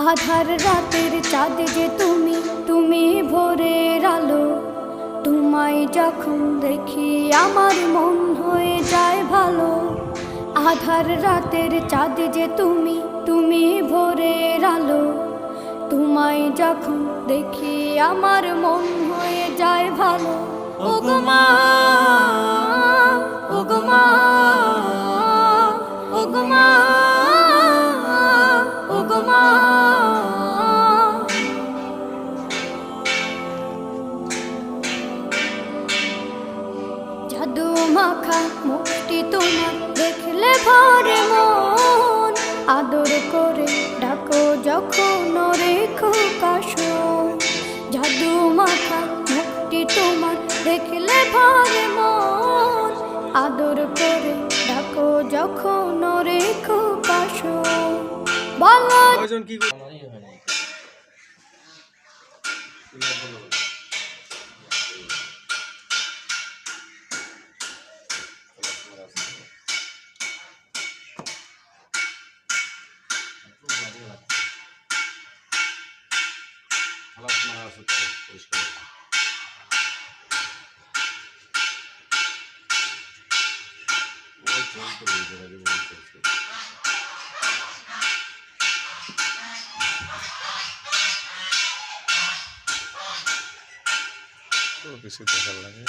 আধার রাতের চাঁদ যে তুমি, তুমি ভোরের আলো। তোমায় যখন দেখি আমার মন হয়ে যায় ভালো। আধার রাতের চাঁদ যে তুমি, তুমি ভোরের আলো। তোমায় যখন দেখি আমার মন হয়ে যায় ভালো। ওগো মা, ওগো মা, ওগো মা, ওগো মা। জাদু মাখা মুখটি তোমার দেখলে ভরে মন। আদর করে ডাকো যখন রেখো কাশন। জাদু মাখা মুখটি তোমার দেখলে ভরে মন। আদর করে ডাকো যখন রেখো কাশন। বলো বেশি দেখার লাগে।